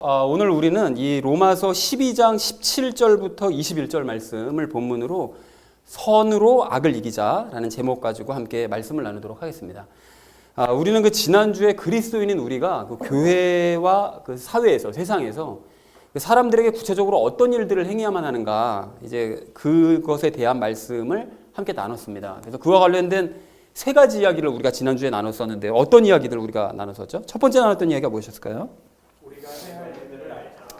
오늘 우리는 이 로마서 12장 17절부터 21절 말씀을 본문으로 선으로 악을 이기자라는 제목 가지고 함께 말씀을 나누도록 하겠습니다. 우리는 그 지난주에 그리스도인인 우리가 그 교회와 그 사회에서, 세상에서 그 사람들에게 구체적으로 어떤 일들을 행해야만 하는가, 이제 그것에 대한 말씀을 함께 나눴습니다. 그래서 그와 관련된 세 가지 이야기를 우리가 지난주에 나눴었는데, 어떤 이야기들을 우리가 나눴었죠? 첫 번째 나눴던 이야기가 무엇이었을까요?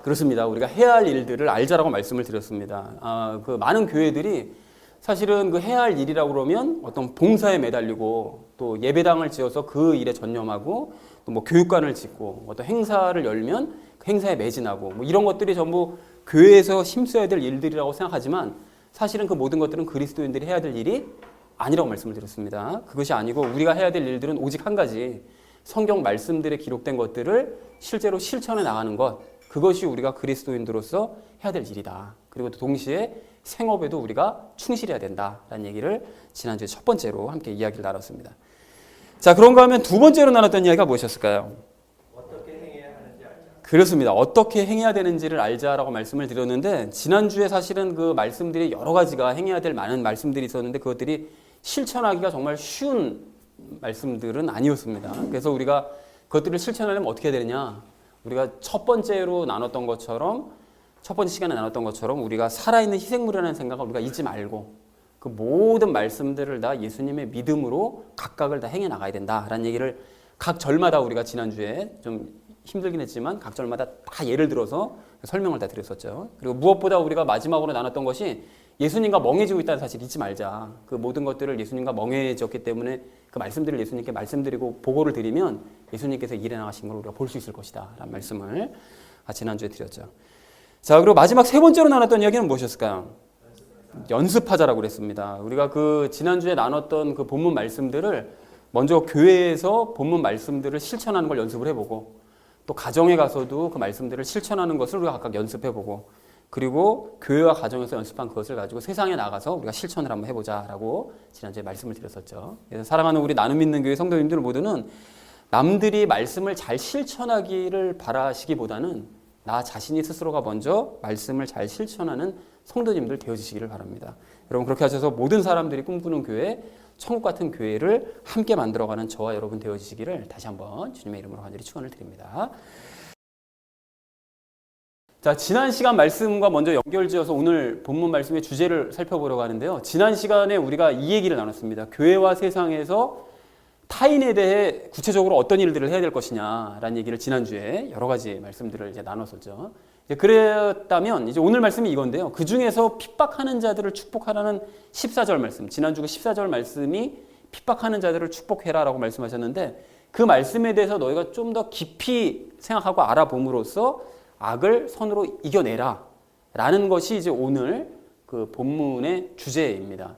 그렇습니다. 우리가 해야 할 일들을 알자라고 말씀을 드렸습니다. 그 많은 교회들이 사실은 그 해야 할 일이라고 그러면 어떤 봉사에 매달리고 또 예배당을 지어서 그 일에 전념하고 또 뭐 교육관을 짓고 어떤 행사를 열면 그 행사에 매진하고 뭐 이런 것들이 전부 교회에서 힘써야 될 일들이라고 생각하지만 사실은 그 모든 것들은 그리스도인들이 해야 될 일이 아니라고 말씀을 드렸습니다. 그것이 아니고 우리가 해야 될 일들은 오직 한 가지, 성경 말씀들에 기록된 것들을 실제로 실천해 나가는 것, 그것이 우리가 그리스도인으로서 해야 될 일이다. 그리고 또 동시에 생업에도 우리가 충실해야 된다라는 얘기를 지난주에 첫 번째로 함께 이야기를 나눴습니다. 자, 그런가 하면 두 번째로 나눴던 이야기가 무엇이었을까요? 어떻게 행해야 하는지 알자. 그렇습니다. 어떻게 행해야 되는지를 알자라고 말씀을 드렸는데, 지난주에 사실은 그 말씀들이 여러 가지가 행해야 될 많은 말씀들이 있었는데 그것들이 실천하기가 정말 쉬운 말씀들은 아니었습니다. 그래서 우리가 그것들을 실천하려면 어떻게 해야 되느냐? 우리가 첫 번째로 나눴던 것처럼, 첫 번째 시간에 나눴던 것처럼 우리가 살아있는 희생물이라는 생각을 우리가 잊지 말고 그 모든 말씀들을 다 예수님의 믿음으로 각각을 다 행해 나가야 된다라는 얘기를 각 절마다 우리가 지난주에 좀 힘들긴 했지만 각 절마다 다 예를 들어서 설명을 다 드렸었죠. 그리고 무엇보다 우리가 마지막으로 나눴던 것이 예수님과 멍해지고 있다는 사실 잊지 말자. 그 모든 것들을 예수님과 멍해졌기 때문에 그 말씀들을 예수님께 말씀드리고 보고를 드리면 예수님께서 일해 나가신 걸 우리가 볼 수 있을 것이다 라는 말씀을 지난주에 드렸죠. 자, 그리고 마지막 세 번째로 나눴던 이야기는 무엇이었을까요? 연습하자라고 그랬습니다. 우리가 그 지난주에 나눴던 그 본문 말씀들을 먼저 교회에서 본문 말씀들을 실천하는 걸 연습을 해보고, 또 가정에 가서도 그 말씀들을 실천하는 것을 우리가 각각 연습해보고, 그리고 교회와 가정에서 연습한 그것을 가지고 세상에 나가서 우리가 실천을 한번 해보자라고 지난주에 말씀을 드렸었죠. 그래서 사랑하는 우리 나눔 있는 교회 성도님들 모두는 남들이 말씀을 잘 실천하기를 바라시기보다는 나 자신이 스스로가 먼저 말씀을 잘 실천하는 성도님들 되어주시기를 바랍니다. 여러분, 그렇게 하셔서 모든 사람들이 꿈꾸는 교회, 천국 같은 교회를 함께 만들어가는 저와 여러분 되어주시기를 다시 한번 주님의 이름으로 간절히 축원을 드립니다. 자, 지난 시간 말씀과 먼저 연결지어서 오늘 본문 말씀의 주제를 살펴보려고 하는데요. 지난 시간에 우리가 이 얘기를 나눴습니다. 교회와 세상에서 타인에 대해 구체적으로 어떤 일들을 해야 될 것이냐라는 얘기를 지난주에 여러 가지 말씀들을 이제 나눴었죠. 그랬다면 이제 오늘 말씀이 이건데요. 그 중에서 핍박하는 자들을 축복하라는 14절 말씀, 지난주 그 14절 말씀이 핍박하는 자들을 축복해라라고 말씀하셨는데, 그 말씀에 대해서 너희가 좀 더 깊이 생각하고 알아봄으로써 악을 선으로 이겨내라 라는 것이 이제 오늘 그 본문의 주제입니다.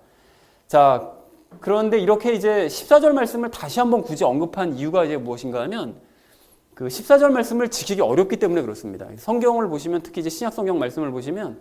자, 그런데 이렇게 이제 14절 말씀을 다시 한번 굳이 언급한 이유가 이제 무엇인가 하면, 그 14절 말씀을 지키기 어렵기 때문에 그렇습니다. 성경을 보시면, 특히 이제 신약 성경 말씀을 보시면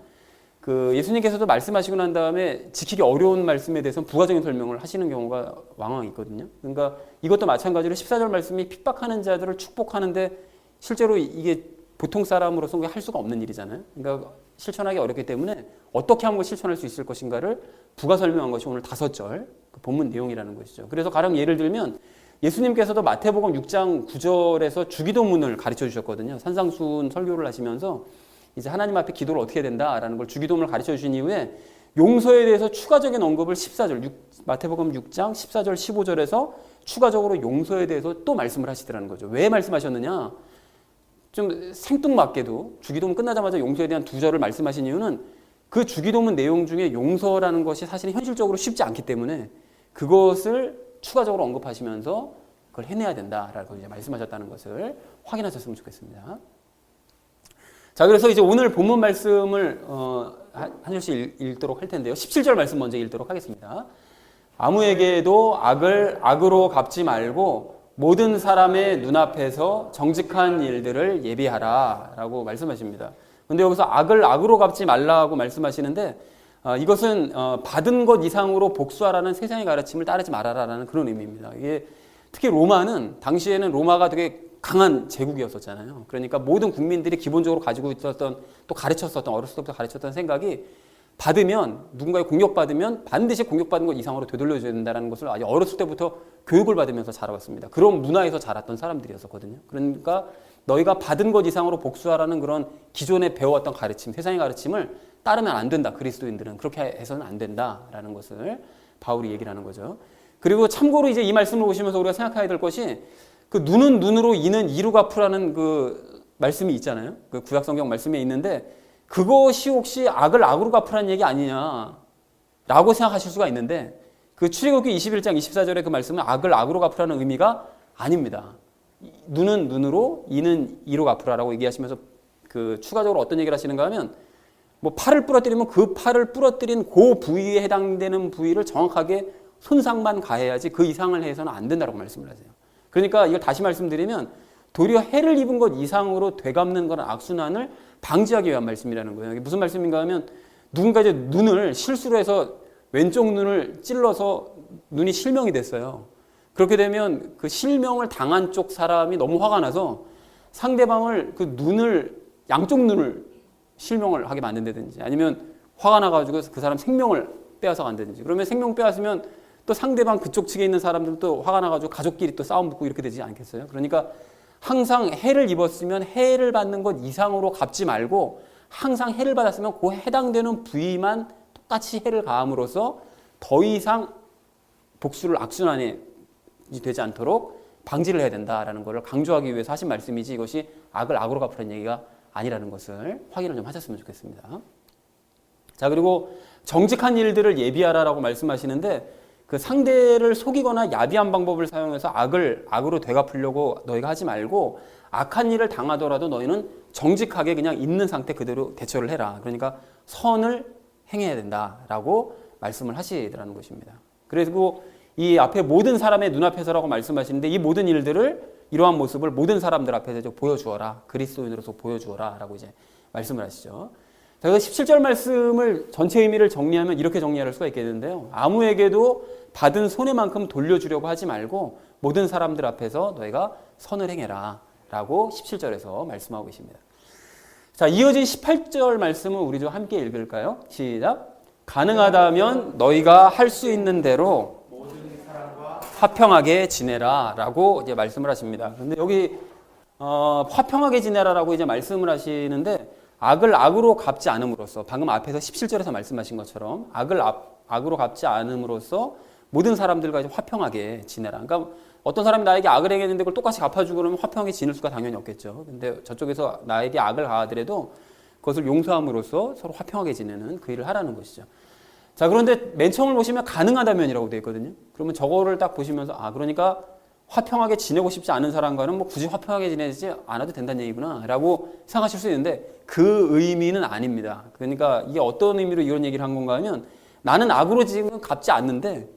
그 예수님께서도 말씀하시고 난 다음에 지키기 어려운 말씀에 대해서는 부가적인 설명을 하시는 경우가 왕왕 있거든요. 그러니까 이것도 마찬가지로 14절 말씀이 핍박하는 자들을 축복하는데 실제로 이게 보통 사람으로서 할 수가 없는 일이잖아요. 그러니까 실천하기 어렵기 때문에 어떻게 하면 실천할 수 있을 것인가를 부가 설명한 것이 오늘 5절 그 본문 내용이라는 것이죠. 그래서 가령 예를 들면 예수님께서도 마태복음 6장 9절에서 주기도문을 가르쳐 주셨거든요. 산상수훈 설교를 하시면서 이제 하나님 앞에 기도를 어떻게 해야 된다라는 걸 주기도문을 가르쳐 주신 이후에 용서에 대해서 추가적인 언급을 14절, 마태복음 6장 14절 15절에서 추가적으로 용서에 대해서 또 말씀을 하시더라는 거죠. 왜 말씀하셨느냐? 좀 생뚱맞게도 주기도문 끝나자마자 용서에 대한 2절을 말씀하신 이유는 그 주기도문 내용 중에 용서라는 것이 사실은 현실적으로 쉽지 않기 때문에 그것을 추가적으로 언급하시면서 그걸 해내야 된다라고 이제 말씀하셨다는 것을 확인하셨으면 좋겠습니다. 자, 그래서 이제 오늘 본문 말씀을 한 절씩 읽도록 할 텐데요. 17절 말씀 먼저 읽도록 하겠습니다. 아무에게도 악을 악으로 갚지 말고 모든 사람의 눈앞에서 정직한 일들을 예비하라 라고 말씀하십니다. 그런데 여기서 악을 악으로 갚지 말라고 말씀하시는데, 이것은 받은 것 이상으로 복수하라는 세상의 가르침을 따르지 말아라라는 그런 의미입니다. 이게 특히 로마는, 당시에는 로마가 되게 강한 제국이었었잖아요. 그러니까 모든 국민들이 기본적으로 가지고 있었던 또 가르쳤었던 어렸을 때부터 가르쳤던 생각이 받으면 누군가의 공격받으면 반드시 공격받은 것 이상으로 되돌려줘야 된다는 것을 아주 어렸을 때부터 교육을 받으면서 자라왔습니다. 그런 문화에서 자랐던 사람들이었었거든요. 그러니까 너희가 받은 것 이상으로 복수하라는 그런 기존에 배워왔던 가르침, 세상의 가르침을 따르면 안 된다. 그리스도인들은 그렇게 해서는 안 된다라는 것을 바울이 얘기를 하는 거죠. 그리고 참고로 이제 이 말씀을 보시면서 우리가 생각해야 될 것이 그 눈은 눈으로 이는 이로 갚으라는 그 말씀이 있잖아요. 그 구약 성경 말씀에 있는데 그것이 혹시 악을 악으로 갚으라는 얘기 아니냐라고 생각하실 수가 있는데 그 출애굽기 21장 24절의 그 말씀은 악을 악으로 갚으라는 의미가 아닙니다. 눈은 눈으로 이는 이로 갚으라라고 얘기하시면서 그 추가적으로 어떤 얘기를 하시는가 하면 뭐 팔을 부러뜨리면 그 팔을 부러뜨린 그 부위에 해당되는 부위를 정확하게 손상만 가해야지 그 이상을 해서는 안 된다고 말씀을 하세요. 그러니까 이걸 다시 말씀드리면 도리어 해를 입은 것 이상으로 되갚는 그런 악순환을 방지하기 위한 말씀이라는 거예요. 이게 무슨 말씀인가 하면 누군가 이제 눈을 실수로 해서 왼쪽 눈을 찔러서 눈이 실명이 됐어요. 그렇게 되면 그 실명을 당한 쪽 사람이 너무 화가 나서 상대방을 그 눈을 양쪽 눈을 실명을 하게 만든다든지 아니면 화가 나가지고 그 사람 생명을 빼앗아 간다든지 그러면 생명 빼앗으면 또 상대방 그쪽 측에 있는 사람들도 화가 나가지고 가족끼리 또 싸움 붙고 이렇게 되지 않겠어요? 그러니까 항상 해를 입었으면 해를 받는 것 이상으로 갚지 말고 항상 해를 받았으면 그 해당되는 부위만 똑같이 해를 가함으로써 더 이상 복수를 악순환이 되지 않도록 방지를 해야 된다라는 것을 강조하기 위해서 하신 말씀이지 이것이 악을 악으로 갚으라는 얘기가 아니라는 것을 확인을 좀 하셨으면 좋겠습니다. 자, 그리고 정직한 일들을 예비하라라고 말씀하시는데 그 상대를 속이거나 야비한 방법을 사용해서 악을 악으로 되갚으려고 너희가 하지 말고 악한 일을 당하더라도 너희는 정직하게 그냥 있는 상태 그대로 대처를 해라. 그러니까 선을 행해야 된다라고 말씀을 하시더라는 것입니다. 그리고 이 앞에 모든 사람의 눈앞에서라고 말씀하시는데 이 모든 일들을 이러한 모습을 모든 사람들 앞에서 보여주어라. 그리스도인으로서 보여주어라 라고 이제 말씀을 하시죠. 자, 그래서 17절 말씀을 전체 의미를 정리하면 이렇게 정리할 수가 있겠는데요. 아무에게도 받은 손해만큼 돌려주려고 하지 말고 모든 사람들 앞에서 너희가 선을 행해라 라고 17절에서 말씀하고 계십니다. 자, 이어진 18절 말씀은 우리 좀 함께 읽을까요? 시작. 가능하다면 너희가 할 수 있는 대로 화평하게 지내라 라고 이제 말씀을 하십니다. 그런데 여기 화평하게 지내라라고 이제 말씀을 하시는데 악을 악으로 갚지 않음으로써 방금 앞에서 17절에서 말씀하신 것처럼 악을 악으로 갚지 않음으로써 모든 사람들과 이제 화평하게 지내라. 그러니까 어떤 사람이 나에게 악을 행했는데 그걸 똑같이 갚아주고 그러면 화평하게 지낼 수가 당연히 없겠죠. 근데 저쪽에서 나에게 악을 가하더라도 그것을 용서함으로써 서로 화평하게 지내는 그 일을 하라는 것이죠. 자, 그런데 맨 처음을 보시면 가능하다면이라고 되어 있거든요. 그러면 저거를 딱 보시면서 그러니까 화평하게 지내고 싶지 않은 사람과는 뭐 굳이 화평하게 지내지 않아도 된다는 얘기구나 라고 생각하실 수 있는데 그 의미는 아닙니다. 그러니까 이게 어떤 의미로 이런 얘기를 한 건가 하면 나는 악으로 지금 갚지 않는데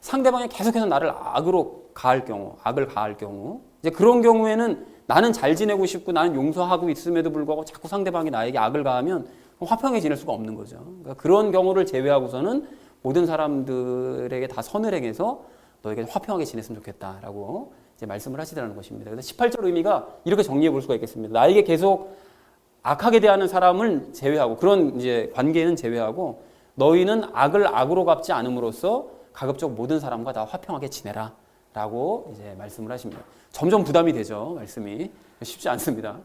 상대방이 계속해서 나를 악으로 가할 경우, 악을 가할 경우 이제 그런 경우에는 나는 잘 지내고 싶고 나는 용서하고 있음에도 불구하고 자꾸 상대방이 나에게 악을 가하면 화평하게 지낼 수가 없는 거죠. 그러니까 그런 경우를 제외하고서는 모든 사람들에게 다 선을 행해서 너에게 화평하게 지냈으면 좋겠다라고 이제 말씀을 하시더라는 것입니다. 그래서 18절 의미가 이렇게 정리해 볼 수가 있겠습니다. 나에게 계속 악하게 대하는 사람을 제외하고 그런 이제 관계는 제외하고 너희는 악을 악으로 갚지 않음으로써 가급적 모든 사람과 다 화평하게 지내라라고 이제 말씀을 하십니다. 점점 부담이 되죠. 말씀이 쉽지 않습니다.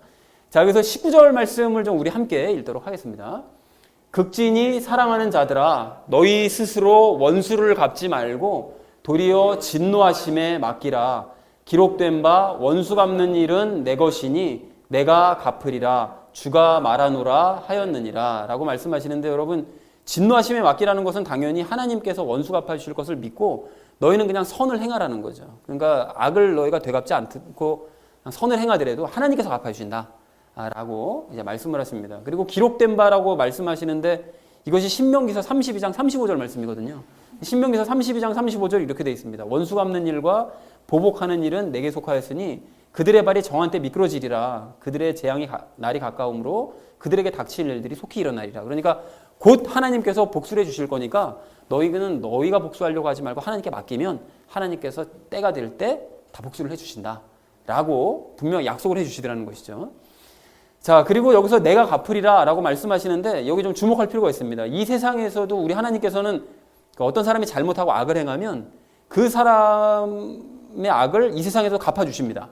자, 그래서 19절 말씀을 좀 우리 함께 읽도록 하겠습니다. 극진히 사랑하는 자들아 너희 스스로 원수를 갚지 말고 도리어 진노하심에 맡기라. 기록된 바 원수 갚는 일은 내 것이니 내가 갚으리라. 주가 말하노라 하였느니라 라고 말씀하시는데 여러분 진노하심에 맡기라는 것은 당연히 하나님께서 원수 갚아주실 것을 믿고 너희는 그냥 선을 행하라는 거죠. 그러니까 악을 너희가 되갚지 않고 선을 행하더라도 하나님께서 갚아주신다 라고 이제 말씀을 하십니다. 그리고 기록된 바라고 말씀하시는데 이것이 신명기서 32장 35절 말씀이거든요. 신명기서 32장 35절 이렇게 되어 있습니다. 원수 갚는 일과 보복하는 일은 내게 속하였으니 그들의 발이 정한 때 미끄러지리라. 그들의 재앙이 날이 가까우므로 그들에게 닥칠 일들이 속히 일어나리라. 그러니까 곧 하나님께서 복수를 해주실 거니까 너희는 너희가 복수하려고 하지 말고 하나님께 맡기면 하나님께서 때가 될 때 다 복수를 해주신다 라고 분명히 약속을 해주시더라는 것이죠. 자, 그리고 여기서 내가 갚으리라 라고 말씀하시는데 여기 좀 주목할 필요가 있습니다. 이 세상에서도 우리 하나님께서는 어떤 사람이 잘못하고 악을 행하면 그 사람의 악을 이 세상에서 갚아주십니다.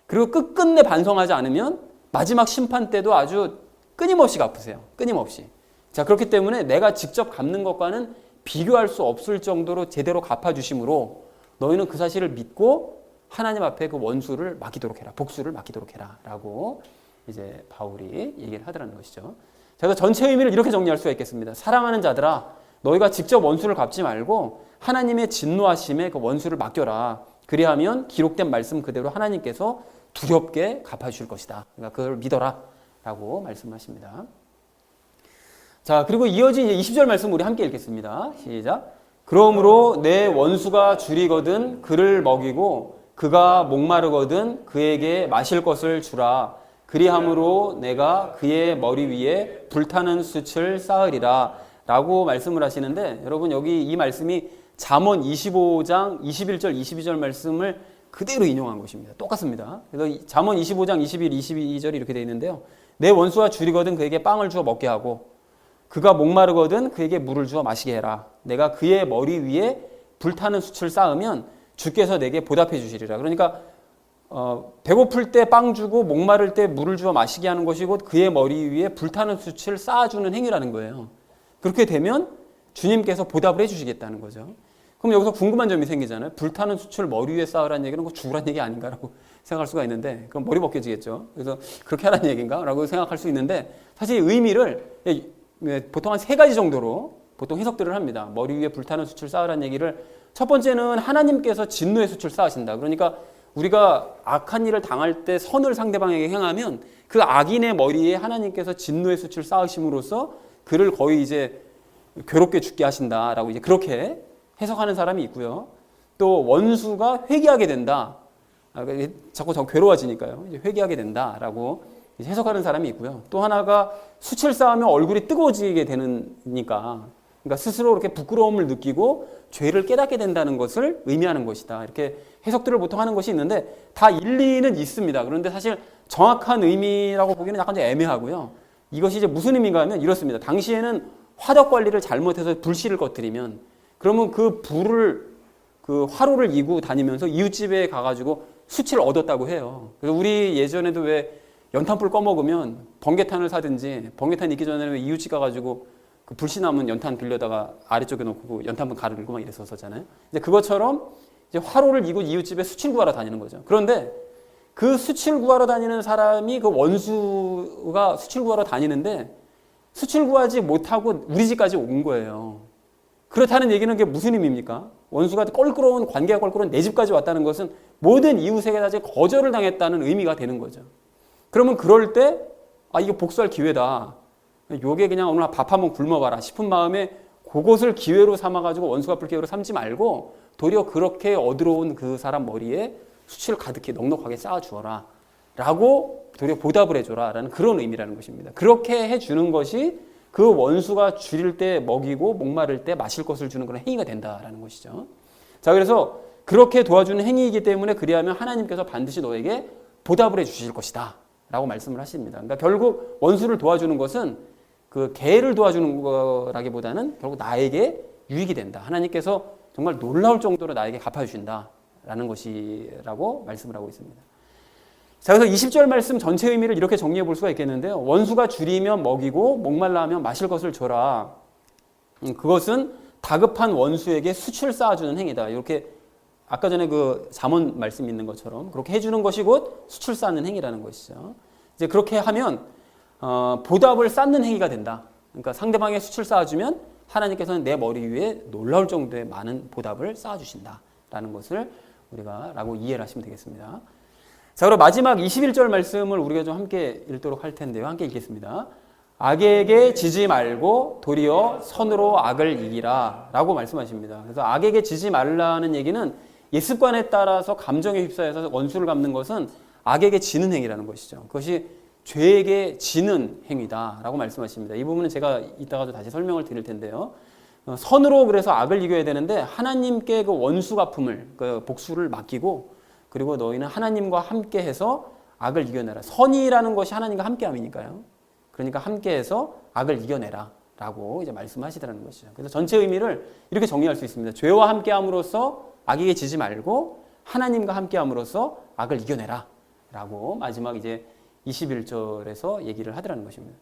그리고 끝끝내 반성하지 않으면 마지막 심판 때도 아주 끊임없이 갚으세요. 끊임없이. 자, 그렇기 때문에 내가 직접 갚는 것과는 비교할 수 없을 정도로 제대로 갚아주심으로 너희는 그 사실을 믿고 하나님 앞에 그 원수를 맡기도록 해라. 복수를 맡기도록 해라. 라고 이제 바울이 얘기를 하더라는 것이죠. 자, 그래서 전체 의미를 이렇게 정리할 수가 있겠습니다. 사랑하는 자들아, 너희가 직접 원수를 갚지 말고 하나님의 진노하심에 그 원수를 맡겨라. 그리하면 기록된 말씀 그대로 하나님께서 두렵게 갚아주실 것이다. 그러니까 그걸 믿어라. 라고 말씀하십니다. 자, 그리고 이어진 20절 말씀 우리 함께 읽겠습니다. 시작. 그러므로 내 원수가 줄이거든 그를 먹이고 그가 목마르거든 그에게 마실 것을 주라. 그리함으로 내가 그의 머리 위에 불타는 숯을 쌓으리라. 라고 말씀을 하시는데 여러분 여기 이 말씀이 잠언 25장 21절 22절 말씀을 그대로 인용한 것입니다. 똑같습니다. 그래서 잠언 25장 21, 22절이 이렇게 되어 있는데요. 내 원수가 줄이거든 그에게 빵을 주어 먹게 하고 그가 목마르거든 그에게 물을 주어 마시게 해라. 내가 그의 머리 위에 불타는 숯을 쌓으면 주께서 내게 보답해 주시리라. 그러니까 배고플 때 빵 주고 목마를 때 물을 주어 마시게 하는 것이 곧 그의 머리 위에 불타는 숯을 쌓아주는 행위라는 거예요. 그렇게 되면 주님께서 보답을 해주시겠다는 거죠. 그럼 여기서 궁금한 점이 생기잖아요. 불타는 숯을 머리 위에 쌓으라는 얘기는 그 죽으라는 얘기 아닌가라고 생각할 수가 있는데 그럼 머리 벗겨지겠죠. 그래서 그렇게 하라는 얘기인가? 라고 생각할 수 있는데 사실 의미를 보통 한 3가지 정도로 보통 해석들을 합니다. 머리 위에 불타는 숯을 쌓으라는 얘기를 첫 번째는 하나님께서 진노의 숯을 쌓으신다. 그러니까 우리가 악한 일을 당할 때 선을 상대방에게 행하면 그 악인의 머리에 하나님께서 진노의 숯을 쌓으심으로써 그를 거의 이제 괴롭게 죽게 하신다라고 이제 그렇게 해석하는 사람이 있고요. 또 원수가 회개하게 된다. 자꾸 괴로워지니까요. 이제 회개하게 된다라고 해석하는 사람이 있고요. 또 하나가 숯을 쌓으면 얼굴이 뜨거워지게 되니까 그러니까 스스로 이렇게 부끄러움을 느끼고 죄를 깨닫게 된다는 것을 의미하는 것이다. 이렇게 해석들을 보통 하는 것이 있는데 다 일리는 있습니다. 그런데 사실 정확한 의미라고 보기는 약간 좀 애매하고요. 이것이 이제 무슨 의미인가 하면 이렇습니다. 당시에는 화덕 관리를 잘못해서 불씨를 꺼뜨리면 그러면 그 불을 그 화로를 이고 다니면서 이웃집에 가가지고 숯을 얻었다고 해요. 그래서 우리 예전에도 왜 연탄불 꺼먹으면 번개탄을 사든지 번개탄 있기 전에는 왜 이웃집 가가지고 그 불씨 남은 연탄 빌려다가 아래쪽에 놓고 연탄불 가르고 막 이랬었잖아요. 이제 그것처럼 이제 화로를 이고 이웃집에 숯을 구하러 다니는 거죠. 그런데 그 숯을 구하러 다니는 사람이 그 원수가 숯을 구하러 다니는데 숯을 구하지 못하고 우리 집까지 온 거예요. 그렇다는 얘기는 그게 무슨 의미입니까? 원수가 껄끄러운 관계가 껄끄러운 내 집까지 왔다는 것은 모든 이웃에게 다 거절을 당했다는 의미가 되는 거죠. 그러면 그럴 때 이게 복수할 기회다. 요게 그냥 오늘 밥 한번 굶어봐라 싶은 마음에 그것을 기회로 삼아가지고 원수 갚을 기회로 삼지 말고 도리어 그렇게 어드러운 그 사람 머리에 숯을 가득히 넉넉하게 쌓아주어라 라고 도리어 보답을 해줘라 라는 그런 의미라는 것입니다. 그렇게 해주는 것이 그 원수가 줄일 때 먹이고 목마를 때 마실 것을 주는 그런 행위가 된다라는 것이죠. 자, 그래서 그렇게 도와주는 행위이기 때문에 그리하면 하나님께서 반드시 너에게 보답을 해주실 것이다 라고 말씀을 하십니다. 그러니까 결국 원수를 도와주는 것은 그 개를 도와주는 거라기보다는 결국 나에게 유익이 된다. 하나님께서 정말 놀라울 정도로 나에게 갚아주신다라는 것이라고 말씀을 하고 있습니다. 자, 그래서 20절 말씀 전체 의미를 이렇게 정리해 볼 수가 있겠는데요. 원수가 줄이면 먹이고 목말라 하면 마실 것을 줘라. 그것은 다급한 원수에게 숯을 쌓아주는 행위다. 이렇게 아까 전에 그 잠언 말씀 있는 것처럼 그렇게 해주는 것이 곧 숯을 쌓는 행위라는 것이죠. 이제 그렇게 하면 보답을 쌓는 행위가 된다. 그러니까 상대방의 숯을 쌓아주면 하나님께서는 내 머리 위에 놀라울 정도의 많은 보답을 쌓아주신다라는 것을 우리가 라고 이해를 하시면 되겠습니다. 자, 그럼 마지막 21절 말씀을 우리가 좀 함께 읽도록 할 텐데요. 함께 읽겠습니다. 악에게 지지 말고 도리어 선으로 악을 이기라 라고 말씀하십니다. 그래서 악에게 지지 말라는 얘기는 예습관에 따라서 감정에 휩싸여서 원수를 갚는 것은 악에게 지는 행위라는 것이죠. 그것이 죄에게 지는 행위다라고 말씀하십니다. 이 부분은 제가 이따가도 다시 설명을 드릴 텐데요. 선으로 그래서 악을 이겨야 되는데 하나님께 그 원수 갚음을 그 복수를 맡기고 그리고 너희는 하나님과 함께해서 악을 이겨내라. 선이라는 것이 하나님과 함께함이니까요. 그러니까 함께해서 악을 이겨내라 라고 이제 말씀하시더라는 것이죠. 그래서 전체 의미를 이렇게 정리할 수 있습니다. 죄와 함께함으로써 악에게 지지 말고 하나님과 함께함으로써 악을 이겨내라 라고 마지막 이제 21절에서 얘기를 하더라는 것입니다.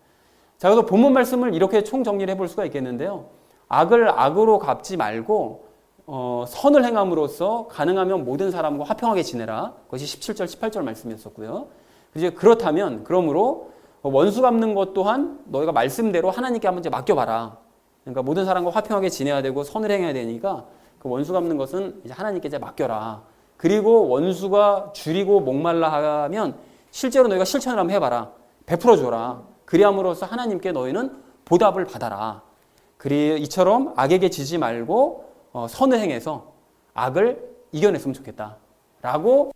자, 그래서 본문 말씀을 이렇게 총정리를 해볼 수가 있겠는데요. 악을 악으로 갚지 말고 선을 행함으로써 가능하면 모든 사람과 화평하게 지내라. 그것이 17절, 18절 말씀이었었고요. 이제 그렇다면 그러므로 원수 갚는 것 또한 너희가 말씀대로 하나님께 한번 이제 맡겨봐라. 그러니까 모든 사람과 화평하게 지내야 되고 선을 행해야 되니까 그 원수 갚는 것은 이제 하나님께 이제 맡겨라. 그리고 원수가 줄이고 목말라 하면 실제로 너희가 실천을 한번 해봐라. 베풀어줘라. 그리함으로써 하나님께 너희는 보답을 받아라. 이처럼 악에게 지지 말고 선을 행해서 악을 이겨냈으면 좋겠다. 라고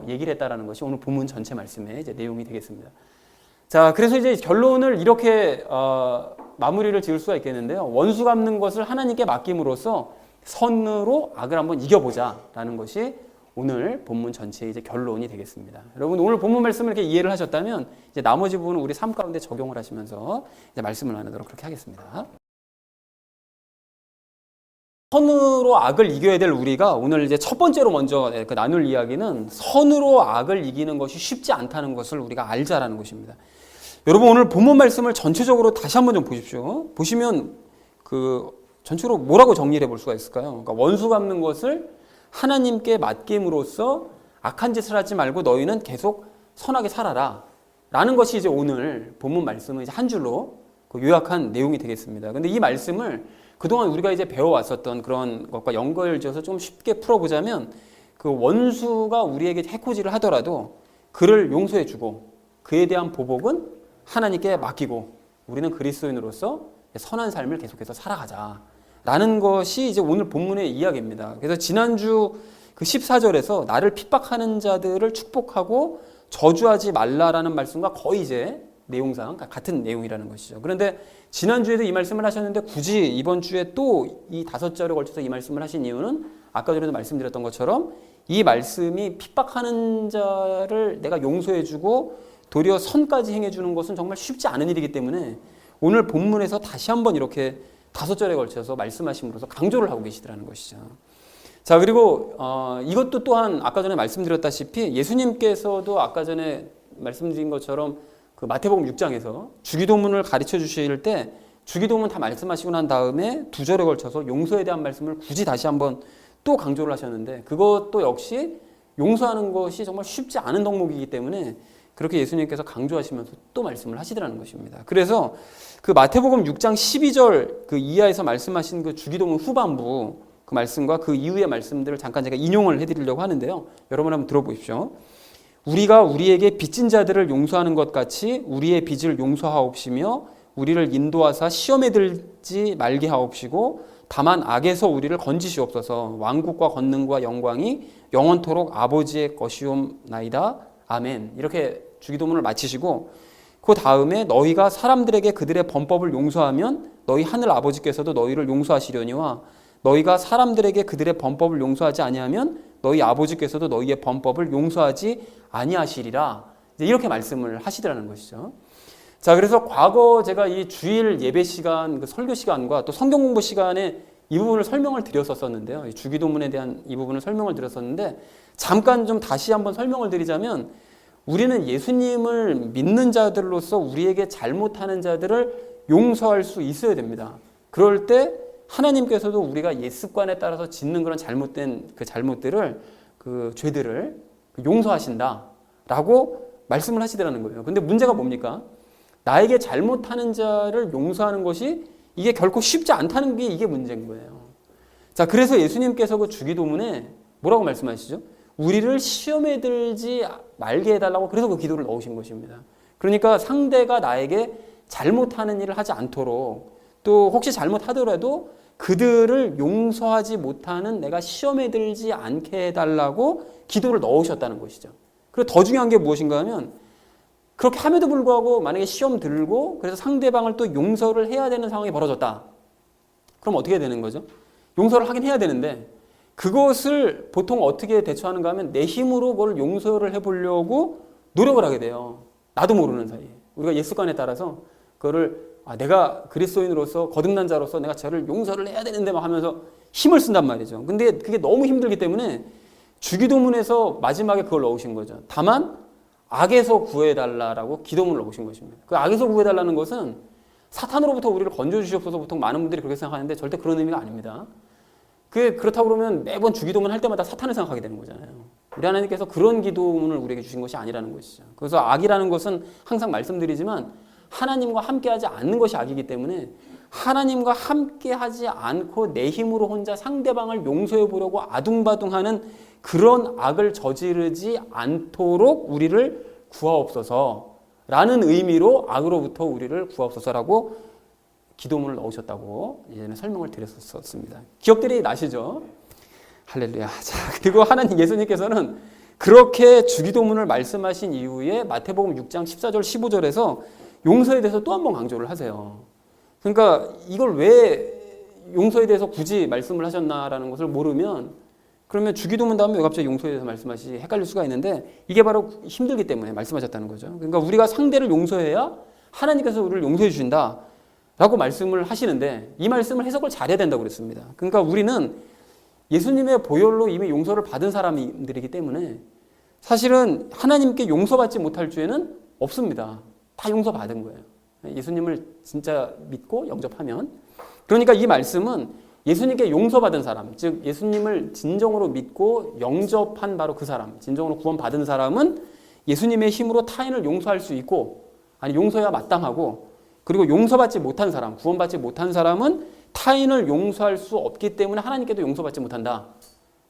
얘기를 했다라는 것이 오늘 본문 전체 말씀의 이제 내용이 되겠습니다. 자, 그래서 이제 결론을 이렇게 마무리를 지을 수가 있겠는데요. 원수 갚는 것을 하나님께 맡김으로써 선으로 악을 한번 이겨보자라는 것이 오늘 본문 전체의 이제 결론이 되겠습니다. 여러분 오늘 본문 말씀을 이렇게 이해를 하셨다면 이제 나머지 부분은 우리 삶 가운데 적용을 하시면서 이제 말씀을 나누도록 그렇게 하겠습니다. 선으로 악을 이겨야 될 우리가 오늘 이제 첫 번째로 먼저 나눌 이야기는 선으로 악을 이기는 것이 쉽지 않다는 것을 우리가 알자라는 것입니다. 여러분 오늘 본문 말씀을 전체적으로 다시 한번 좀 보십시오. 보시면 전체로 뭐라고 정리를 해볼 수가 있을까요? 그러니까 원수 갚는 것을 하나님께 맡김으로써 악한 짓을 하지 말고 너희는 계속 선하게 살아라. 라는 것이 이제 오늘 본문 말씀은 이제 한 줄로 요약한 내용이 되겠습니다. 근데 이 말씀을 그동안 우리가 이제 배워왔었던 그런 것과 연결지어서 좀 쉽게 풀어보자면 그 원수가 우리에게 해코지를 하더라도 그를 용서해주고 그에 대한 보복은 하나님께 맡기고 우리는 그리스도인으로서 선한 삶을 계속해서 살아가자. 라는 것이 이제 오늘 본문의 이야기입니다. 그래서 지난주 그 14절에서 나를 핍박하는 자들을 축복하고 저주하지 말라라는 말씀과 거의 이제 내용상 같은 내용이라는 것이죠. 그런데 지난주에도 이 말씀을 하셨는데 굳이 이번 주에 또 이 5절에 걸쳐서 이 말씀을 하신 이유는 아까 전에도 말씀드렸던 것처럼 이 말씀이 핍박하는 자를 내가 용서해주고 도리어 선까지 행해주는 것은 정말 쉽지 않은 일이기 때문에 오늘 본문에서 다시 한번 이렇게 5절에 걸쳐서 말씀하심으로써 강조를 하고 계시더라는 것이죠. 자, 그리고 이것도 또한 아까 전에 말씀드렸다시피 예수님께서도 아까 전에 말씀드린 것처럼 그 마태복음 6장에서 주기도문을 가르쳐 주실 때 주기도문 다 말씀하시고 난 다음에 2절에 걸쳐서 용서에 대한 말씀을 굳이 다시 한번 또 강조를 하셨는데 그것도 역시 용서하는 것이 정말 쉽지 않은 덕목이기 때문에 그렇게 예수님께서 강조하시면서 또 말씀을 하시더라는 것입니다. 그래서 그 마태복음 6장 12절 그 이하에서 말씀하신 그 주기도문 후반부 그 말씀과 그 이후의 말씀들을 잠깐 제가 인용을 해드리려고 하는데요. 여러분 한번 들어보십시오. 우리가 우리에게 빚진 자들을 용서하는 것 같이 우리의 빚을 용서하옵시며 우리를 인도하사 시험에 들지 말게 하옵시고 다만 악에서 우리를 건지시옵소서. 왕국과 권능과 영광이 영원토록 아버지의 것이옵나이다. 아멘. 이렇게 주기도문을 마치시고 그 다음에 너희가 사람들에게 그들의 범법을 용서하면 너희 하늘 아버지께서도 너희를 용서하시려니와 너희가 사람들에게 그들의 범법을 용서하지 아니하면 너희 아버지께서도 너희의 범법을 용서하지 아니하시리라. 이렇게 말씀을 하시더라는 것이죠. 자, 그래서 과거 제가 이 주일 예배 시간, 그 설교 시간과 또 성경 공부 시간에 이 부분을 설명을 드렸었는데요. 이 주기도문에 대한 이 부분을 설명을 드렸었는데 잠깐 좀 다시 한번 설명을 드리자면 우리는 예수님을 믿는 자들로서 우리에게 잘못하는 자들을 용서할 수 있어야 됩니다. 그럴 때 하나님께서도 우리가 옛 습관에 따라서 짓는 그런 잘못된 그 잘못들을 그 죄들을 용서하신다라고 말씀을 하시더라는 거예요. 근데 문제가 뭡니까? 나에게 잘못하는 자를 용서하는 것이 이게 결코 쉽지 않다는 게 이게 문제인 거예요. 자, 그래서 예수님께서 그 주기도문에 뭐라고 말씀하시죠? 우리를 시험에 들지 말게 해달라고 그래서 그 기도를 넣으신 것입니다. 그러니까 상대가 나에게 잘못하는 일을 하지 않도록 또 혹시 잘못하더라도 그들을 용서하지 못하는 내가 시험에 들지 않게 해달라고 기도를 넣으셨다는 것이죠. 그리고 더 중요한 게 무엇인가 하면 그렇게 함에도 불구하고 만약에 시험 들고 그래서 상대방을 또 용서를 해야 되는 상황이 벌어졌다. 그럼 어떻게 되는 거죠? 용서를 하긴 해야 되는데 그것을 보통 어떻게 대처하는가 하면 내 힘으로 그걸 용서를 해보려고 노력을 하게 돼요. 나도 모르는 사이에. 우리가 예수관에 따라서 그거를 내가 그리스도인으로서 거듭난 자로서 내가 저를 용서를 해야 되는데 막 하면서 힘을 쓴단 말이죠. 근데 그게 너무 힘들기 때문에 주기도문에서 마지막에 그걸 넣으신 거죠. 다만 악에서 구해달라라고 기도문을 넣으신 것입니다. 그 악에서 구해달라는 것은 사탄으로부터 우리를 건져주시옵소서 보통 많은 분들이 그렇게 생각하는데 절대 그런 의미가 아닙니다. 그렇다고 그러면 매번 주기도문 할 때마다 사탄을 생각하게 되는 거잖아요. 우리 하나님께서 그런 기도문을 우리에게 주신 것이 아니라는 것이죠. 그래서 악이라는 것은 항상 말씀드리지만 하나님과 함께하지 않는 것이 악이기 때문에 하나님과 함께하지 않고 내 힘으로 혼자 상대방을 용서해 보려고 아둥바둥하는 그런 악을 저지르지 않도록 우리를 구하옵소서라는 의미로 악으로부터 우리를 구하옵소서라고 기도문을 넣으셨다고 예전에 설명을 드렸었습니다. 기억들이 나시죠? 할렐루야. 자, 그리고 하나님 예수님께서는 그렇게 주기도문을 말씀하신 이후에 마태복음 6장 14절 15절에서 용서에 대해서 또 한 번 강조를 하세요. 그러니까 이걸 왜 용서에 대해서 굳이 말씀을 하셨나라는 것을 모르면 그러면 주기도문 다음에 왜 갑자기 용서에 대해서 말씀하시지 헷갈릴 수가 있는데 이게 바로 힘들기 때문에 말씀하셨다는 거죠. 그러니까 우리가 상대를 용서해야 하나님께서 우리를 용서해 주신다 라고 말씀을 하시는데 이 말씀을 해석을 잘해야 된다고 그랬습니다. 그러니까 우리는 예수님의 보혈로 이미 용서를 받은 사람들이기 때문에 사실은 하나님께 용서받지 못할 죄는 없습니다. 다 용서받은 거예요. 예수님을 진짜 믿고 영접하면. 그러니까 이 말씀은 예수님께 용서받은 사람, 즉 예수님을 진정으로 믿고 영접한 바로 그 사람, 진정으로 구원받은 사람은 예수님의 힘으로 타인을 용서할 수 있고 아니 용서해야 마땅하고 그리고 용서받지 못한 사람, 구원받지 못한 사람은 타인을 용서할 수 없기 때문에 하나님께도 용서받지 못한다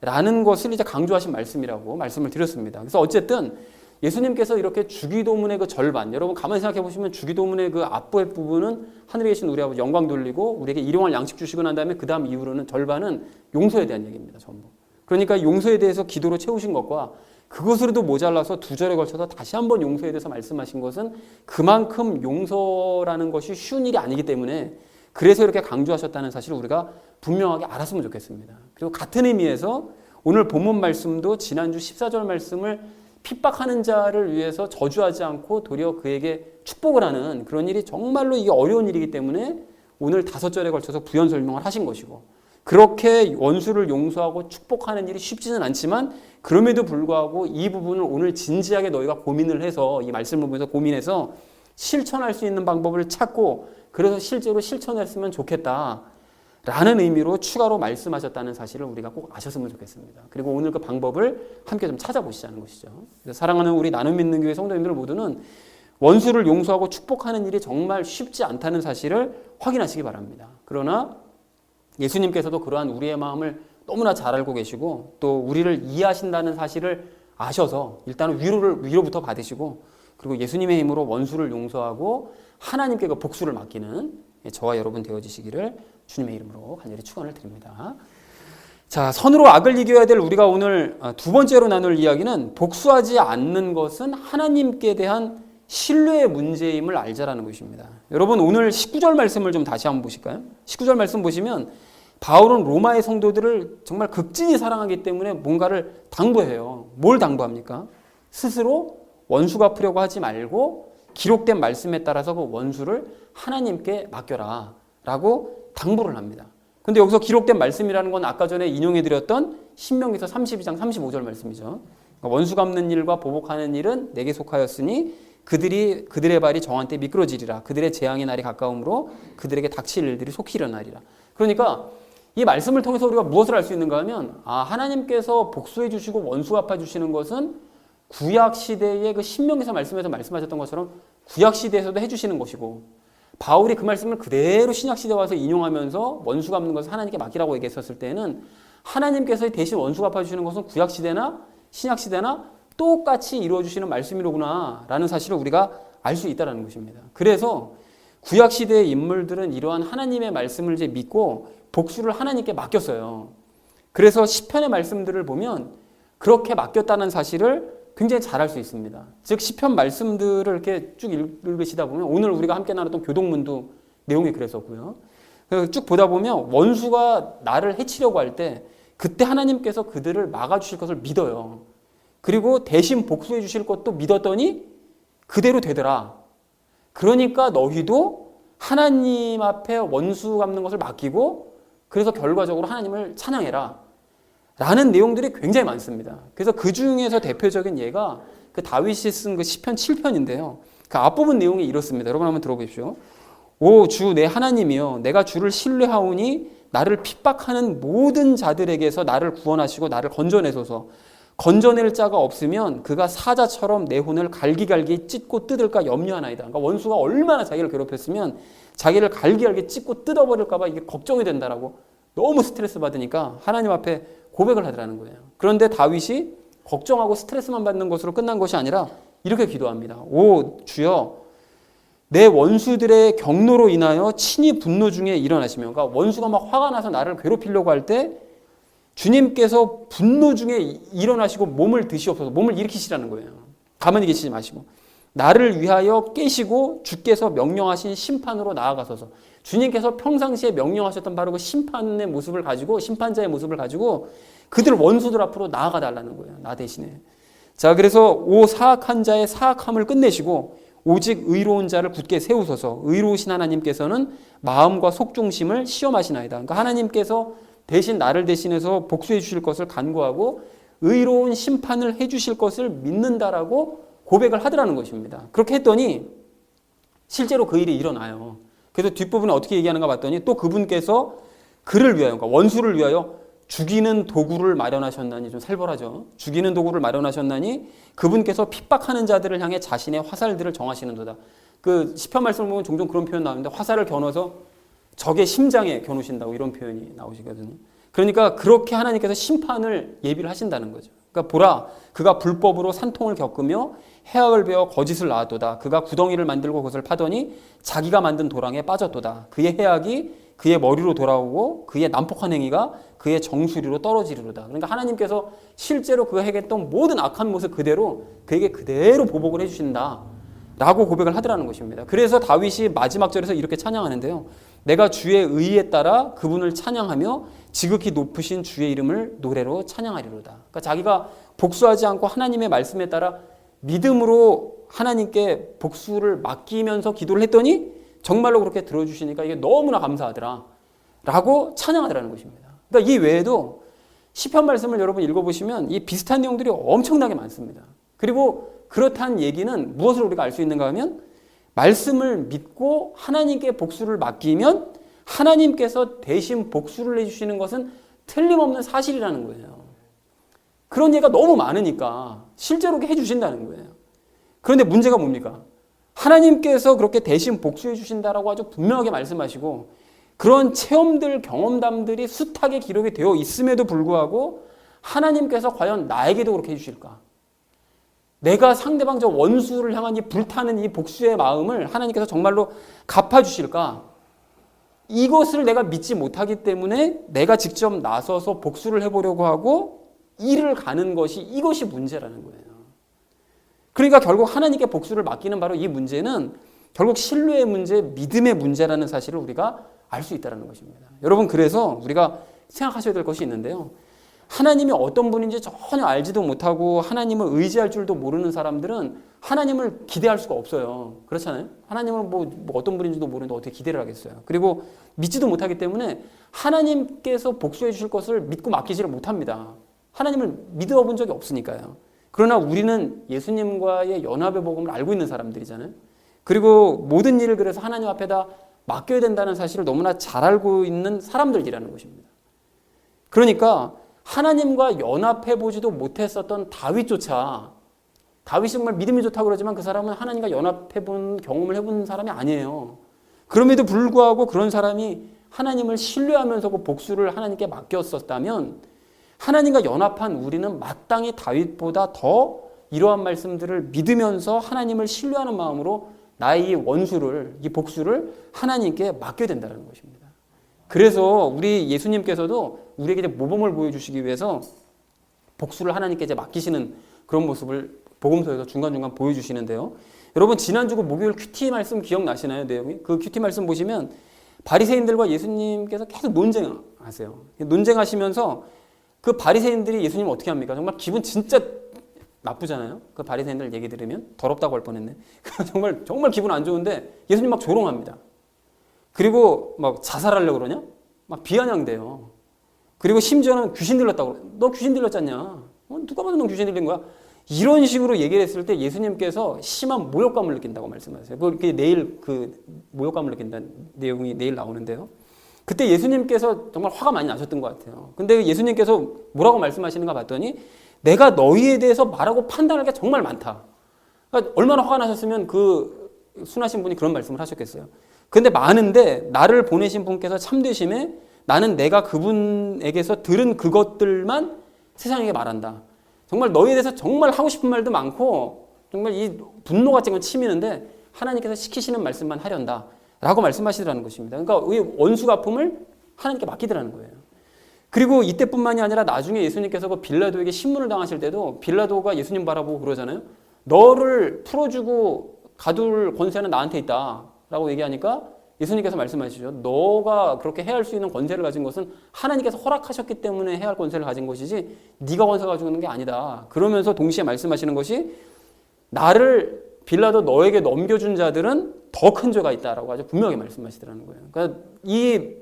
라는 것을 이제 강조하신 말씀이라고 말씀을 드렸습니다. 그래서 어쨌든 예수님께서 이렇게 주기도문의 그 절반, 여러분 가만히 생각해 보시면 주기도문의 그 앞부의 부분은 하늘에 계신 우리 아버지 영광 돌리고 우리에게 일용할 양식 주시고 난 다음에 그 다음 이후로는 절반은 용서에 대한 얘기입니다. 전부. 그러니까 용서에 대해서 기도로 채우신 것과 그것으로도 모자라서 두 절에 걸쳐서 다시 한번 용서에 대해서 말씀하신 것은 그만큼 용서라는 것이 쉬운 일이 아니기 때문에 그래서 이렇게 강조하셨다는 사실을 우리가 분명하게 알았으면 좋겠습니다. 그리고 같은 의미에서 오늘 본문 말씀도 지난주 14절 말씀을 핍박하는 자를 위해서 저주하지 않고 도리어 그에게 축복을 하는 그런 일이 정말로 이게 어려운 일이기 때문에 오늘 5절에 걸쳐서 부연 설명을 하신 것이고 그렇게 원수를 용서하고 축복하는 일이 쉽지는 않지만 그럼에도 불구하고 이 부분을 오늘 진지하게 너희가 고민을 해서 이 말씀을 보면서 고민해서 실천할 수 있는 방법을 찾고 그래서 실제로 실천했으면 좋겠다 라는 의미로 추가로 말씀하셨다는 사실을 우리가 꼭 아셨으면 좋겠습니다. 그리고 오늘 그 방법을 함께 좀 찾아보시자는 것이죠. 그래서 사랑하는 우리 나눔 믿는 교회 성도님들 모두는 원수를 용서하고 축복하는 일이 정말 쉽지 않다는 사실을 확인하시기 바랍니다. 그러나 예수님께서도 그러한 우리의 마음을 너무나 잘 알고 계시고 또 우리를 이해하신다는 사실을 아셔서 일단은 위로부터 받으시고 그리고 예수님의 힘으로 원수를 용서하고 하나님께 그 복수를 맡기는 저와 여러분 되어지시기를 주님의 이름으로 간절히 축원을 드립니다. 자, 선으로 악을 이겨야 될 우리가 오늘 두 번째로 나눌 이야기는 복수하지 않는 것은 하나님께 대한 신뢰의 문제임을 알자라는 것입니다. 여러분 오늘 19절 말씀을 좀 다시 한번 보실까요? 19절 말씀 보시면 바울은 로마의 성도들을 정말 극진히 사랑하기 때문에 뭔가를 당부해요. 뭘 당부합니까? 스스로 원수 갚으려고 하지 말고 기록된 말씀에 따라서 그 원수를 하나님께 맡겨라 라고 당부를 합니다. 근데 여기서 기록된 말씀이라는 건 아까 전에 인용해드렸던 신명기서 32장 35절 말씀이죠. 그러니까 원수 갚는 일과 보복하는 일은 내게 속하였으니 그들의 발이 정한테 미끄러지리라. 그들의 재앙의 날이 가까우므로 그들에게 닥칠 일들이 속히 일어나리라. 그러니까 이 말씀을 통해서 우리가 무엇을 알 수 있는가 하면 하나님께서 복수해 주시고 원수 갚아 주시는 것은 구약 시대의 그 신명기서 말씀에서 말씀하셨던 것처럼 구약 시대에서도 해주시는 것이고 바울이 그 말씀을 그대로 신약 시대에 와서 인용하면서 원수 갚는 것을 하나님께 맡기라고 얘기했었을 때는 하나님께서 대신 원수 갚아 주시는 것은 구약 시대나 신약 시대나 똑같이 이루어 주시는 말씀이로구나 라는 사실을 우리가 알 수 있다는 것입니다. 그래서 구약 시대의 인물들은 이러한 하나님의 말씀을 이제 믿고 복수를 하나님께 맡겼어요. 그래서 시편의 말씀들을 보면 그렇게 맡겼다는 사실을 굉장히 잘 알 수 있습니다. 즉 시편 말씀들을 이렇게 쭉 읽으시다 보면 오늘 우리가 함께 나눴던 교동문도 내용이 그랬었고요. 쭉 보다 보면 원수가 나를 해치려고 할 때 그때 하나님께서 그들을 막아주실 것을 믿어요. 그리고 대신 복수해 주실 것도 믿었더니 그대로 되더라. 그러니까 너희도 하나님 앞에 원수 갚는 것을 맡기고 그래서 결과적으로 하나님을 찬양해라. 라는 내용들이 굉장히 많습니다. 그래서 그 중에서 대표적인 예가 그 다윗이 쓴 그 시편 7편인데요. 그 앞부분 내용이 이렇습니다. 여러분 한번 들어보십시오. 오 주 내 하나님이여 내가 주를 신뢰하오니 나를 핍박하는 모든 자들에게서 나를 구원하시고 나를 건져내소서. 건져낼 자가 없으면 그가 사자처럼 내 혼을 갈기갈기 찢고 뜯을까 염려하나이다. 그러니까 원수가 얼마나 자기를 괴롭혔으면 자기를 갈기갈기 찢고 뜯어버릴까 봐 이게 걱정이 된다라고 너무 스트레스 받으니까 하나님 앞에 고백을 하더라는 거예요. 그런데 다윗이 걱정하고 스트레스만 받는 것으로 끝난 것이 아니라 이렇게 기도합니다. 오 주여 내 원수들의 경노로 인하여 친히 분노 중에 일어나시며, 그러니까 원수가 막 화가 나서 나를 괴롭히려고 할 때 주님께서 분노 중에 일어나시고 몸을 드시옵소서. 몸을 일으키시라는 거예요. 가만히 계시지 마시고 나를 위하여 깨시고 주께서 명령하신 심판으로 나아가소서. 주님께서 평상시에 명령하셨던 바로 그 심판의 모습을 가지고, 심판자의 모습을 가지고 그들 원수들 앞으로 나아가 달라는 거예요. 나 대신에. 자, 그래서 오 사악한 자의 사악함을 끝내시고 오직 의로운 자를 굳게 세우소서. 의로우신 하나님께서는 마음과 속중심을 시험하시나이다. 그러니까 하나님께서 대신 나를 대신해서 복수해 주실 것을 간구하고 의로운 심판을 해 주실 것을 믿는다라고 고백을 하더라는 것입니다. 그렇게 했더니 실제로 그 일이 일어나요. 그래서 뒷부분에 어떻게 얘기하는가 봤더니 또 그분께서 그를 위하여, 그러니까 원수를 위하여 죽이는 도구를 마련하셨나니, 좀 살벌하죠. 죽이는 도구를 마련하셨나니 그분께서 핍박하는 자들을 향해 자신의 화살들을 정하시는도다. 그 시편 말씀을 보면 종종 그런 표현 나오는데 화살을 겨눠서 적의 심장에 겨누신다고 이런 표현이 나오시거든요. 그러니까 그렇게 하나님께서 심판을 예비를 하신다는 거죠. 그러니까 보라 그가 불법으로 산통을 겪으며 해악을 베어 거짓을 낳았도다. 그가 구덩이를 만들고 그것을 파더니 자기가 만든 도랑에 빠졌도다. 그의 해악이 그의 머리로 돌아오고 그의 난폭한 행위가 그의 정수리로 떨어지리로다. 그러니까 하나님께서 실제로 그가 행했던 모든 악한 모습 그대로 그에게 그대로 보복을 해주신다 라고 고백을 하더라는 것입니다. 그래서 다윗이 마지막 절에서 이렇게 찬양하는데요. 내가 주의 의에 따라 그분을 찬양하며 지극히 높으신 주의 이름을 노래로 찬양하리로다. 그러니까 자기가 복수하지 않고 하나님의 말씀에 따라 믿음으로 하나님께 복수를 맡기면서 기도를 했더니 정말로 그렇게 들어주시니까 이게 너무나 감사하더라 라고 찬양하더라는 것입니다. 그러니까 이 외에도 시편 말씀을 여러분 읽어보시면 이 비슷한 내용들이 엄청나게 많습니다. 그리고 그렇다는 얘기는 무엇을 우리가 알 수 있는가 하면 말씀을 믿고 하나님께 복수를 맡기면 하나님께서 대신 복수를 해주시는 것은 틀림없는 사실이라는 거예요. 그런 예가 너무 많으니까 실제로 해주신다는 거예요. 그런데 문제가 뭡니까? 하나님께서 그렇게 대신 복수해 주신다라고 아주 분명하게 말씀하시고 그런 체험들, 경험담들이 숱하게 기록이 되어 있음에도 불구하고 하나님께서 과연 나에게도 그렇게 해주실까? 내가 상대방 저 원수를 향한 이 불타는 이 복수의 마음을 하나님께서 정말로 갚아주실까? 이것을 내가 믿지 못하기 때문에 내가 직접 나서서 복수를 해보려고 하고 일을 가는 것이 이것이 문제라는 거예요. 그러니까 결국 하나님께 복수를 맡기는 바로 이 문제는 결국 신뢰의 문제, 믿음의 문제라는 사실을 우리가 알 수 있다는 것입니다. 여러분 그래서 우리가 생각하셔야 될 것이 있는데요. 하나님이 어떤 분인지 전혀 알지도 못하고 하나님을 의지할 줄도 모르는 사람들은 하나님을 기대할 수가 없어요. 그렇잖아요. 하나님은 뭐 어떤 분인지도 모르는데 어떻게 기대를 하겠어요. 그리고 믿지도 못하기 때문에 하나님께서 복수해 주실 것을 믿고 맡기지를 못합니다. 하나님을 믿어본 적이 없으니까요. 그러나 우리는 예수님과의 연합의 복음을 알고 있는 사람들이잖아요. 그리고 모든 일을 그래서 하나님 앞에다 맡겨야 된다는 사실을 너무나 잘 알고 있는 사람들이라는 것입니다. 그러니까 하나님과 연합해보지도 못했었던 다윗조차, 다윗이 정말 믿음이 좋다고 그러지만 그 사람은 하나님과 연합해본 경험을 해본 사람이 아니에요. 그럼에도 불구하고 그런 사람이 하나님을 신뢰하면서 그 복수를 하나님께 맡겼었다면 하나님과 연합한 우리는 마땅히 다윗보다 더 이러한 말씀들을 믿으면서 하나님을 신뢰하는 마음으로 나의 이 원수를, 이 복수를 하나님께 맡겨야 된다는 것입니다. 그래서 우리 예수님께서도 우리에게 이제 모범을 보여주시기 위해서 복수를 하나님께 이제 맡기시는 그런 모습을 복음서에서 중간중간 보여주시는데요. 여러분 지난주 그 목요일 큐티 말씀 기억나시나요? 내용이? 그 큐티 말씀 보시면 바리새인들과 예수님께서 계속 논쟁하세요. 논쟁하시면서 그 바리새인들이 예수님 어떻게 합니까? 정말 기분 진짜 나쁘잖아요. 그 바리새인들 얘기 들으면 더럽다고 할 뻔했네. 정말 기분 안 좋은데 예수님 막 조롱합니다. 그리고 막 자살하려고 그러냐? 막 비아냥대요. 그리고 심지어는 귀신 들렸다고 그래. 너 귀신 들렸잖냐? 누가 봐도 너 귀신 들린 거야? 이런 식으로 얘기를 했을 때 예수님께서 심한 모욕감을 느낀다고 말씀하세요. 그게 내일 그 모욕감을 느낀다는 내용이 내일 나오는데요. 그때 예수님께서 정말 화가 많이 나셨던 것 같아요. 근데 예수님께서 뭐라고 말씀하시는가 봤더니 내가 너희에 대해서 말하고 판단할 게 정말 많다. 그러니까 얼마나 화가 나셨으면 그 순하신 분이 그런 말씀을 하셨겠어요. 근데 많은데 나를 보내신 분께서 참되심에 나는 내가 그분에게서 들은 그것들만 세상에게 말한다. 정말 너희에 대해서 정말 하고 싶은 말도 많고 정말 이 분노가 지금 치미는데 하나님께서 시키시는 말씀만 하련다 라고 말씀하시더라는 것입니다. 그러니까 이 원수 갚음을 하나님께 맡기더라는 거예요. 그리고 이때뿐만이 아니라 나중에 예수님께서 그 빌라도에게 신문을 당하실 때도 빌라도가 예수님 바라보고 그러잖아요. 너를 풀어주고 가둘 권세는 나한테 있다 라고 얘기하니까 예수님께서 말씀하시죠. 너가 그렇게 해야 할 수 있는 권세를 가진 것은 하나님께서 허락하셨기 때문에 해야 할 권세를 가진 것이지 네가 권세 가지고 있는 게 아니다. 그러면서 동시에 말씀하시는 것이 나를 빌라도 너에게 넘겨준 자들은 더 큰 죄가 있다라고 아주 분명히 말씀하시더라는 거예요. 그러니까 이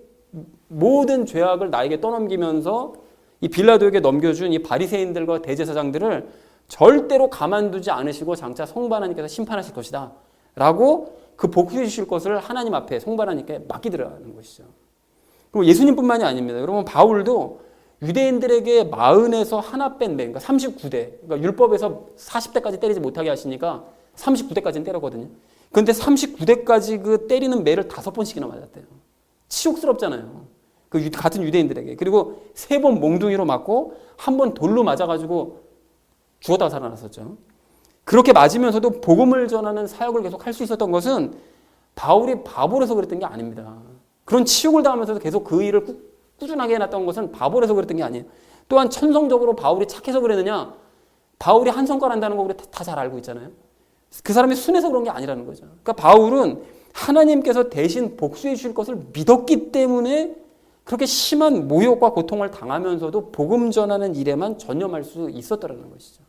모든 죄악을 나에게 떠넘기면서 이 빌라도에게 넘겨준 이 바리새인들과 대제사장들을 절대로 가만두지 않으시고 장차 성부 하나님께서 심판하실 것이다 라고 그 복수해 주실 것을 하나님 앞에 성부 하나님께 맡기더라는 것이죠. 그리고 예수님뿐만이 아닙니다. 여러분 바울도 유대인들에게 40에서 하나 뺀 매, 그러니까 39대, 그러니까 율법에서 40대까지 때리지 못하게 하시니까 39대까지는 때렸거든요. 그런데 39대까지 그 때리는 매를 5번씩이나 맞았대요. 치욕스럽잖아요. 그 같은 유대인들에게. 그리고 3번 몽둥이로 맞고 1번 돌로 맞아가지고 죽었다가 살아났었죠. 그렇게 맞으면서도 복음을 전하는 사역을 계속 할 수 있었던 것은 바울이 바보라서 그랬던 게 아닙니다. 그런 치욕을 당하면서도 계속 그 일을 꾸준하게 해놨던 것은 바보라서 그랬던 게 아니에요. 또한 천성적으로 바울이 착해서 그랬느냐? 바울이 한 성과를 한다는 거 우리 다 잘 알고 있잖아요. 그 사람이 순해서 그런 게 아니라는 거죠. 그러니까 바울은 하나님께서 대신 복수해 주실 것을 믿었기 때문에 그렇게 심한 모욕과 고통을 당하면서도 복음 전하는 일에만 전념할 수 있었다는 것이죠.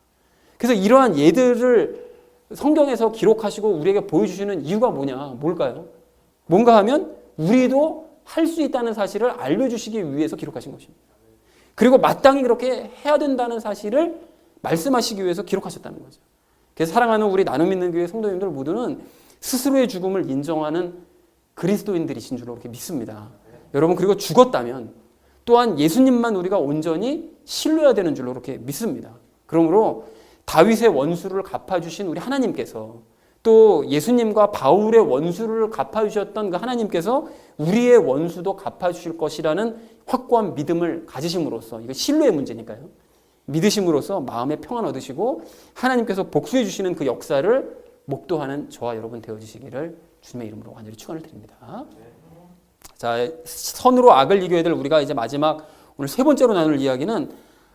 그래서 이러한 예들을 성경에서 기록하시고 우리에게 보여주시는 이유가 뭘까요? 뭔가 하면 우리도 할 수 있다는 사실을 알려주시기 위해서 기록하신 것입니다. 그리고 마땅히 그렇게 해야 된다는 사실을 말씀하시기 위해서 기록하셨다는 거죠. 그래서 사랑하는 우리 나눔 있는 교회 성도님들 모두는 스스로의 죽음을 인정하는 그리스도인들이신 줄로 이렇게 믿습니다. 여러분 그리고 죽었다면 또한 예수님만 우리가 온전히 신뢰해야 되는 줄로 이렇게 믿습니다. 그러므로 다윗의 원수를 갚아주신 우리 하나님께서 또 예수님과 바울의 원수를 갚아주셨던 그 하나님께서 우리의 원수도 갚아주실 것이라는 확고한 믿음을 가지심으로써 이거 신뢰의 문제니까요. 믿으심으로써 마음의 평안 얻으시고 하나님께서 복수해 주시는 그 역사를 목도하는 저와 여러분 되어주시기를 주님의 이름으로 간절히 축원을 드립니다. 자, 선으로 악을 이겨야 될 우리가 이제 마지막 오늘 3번째로 나눌 이야기는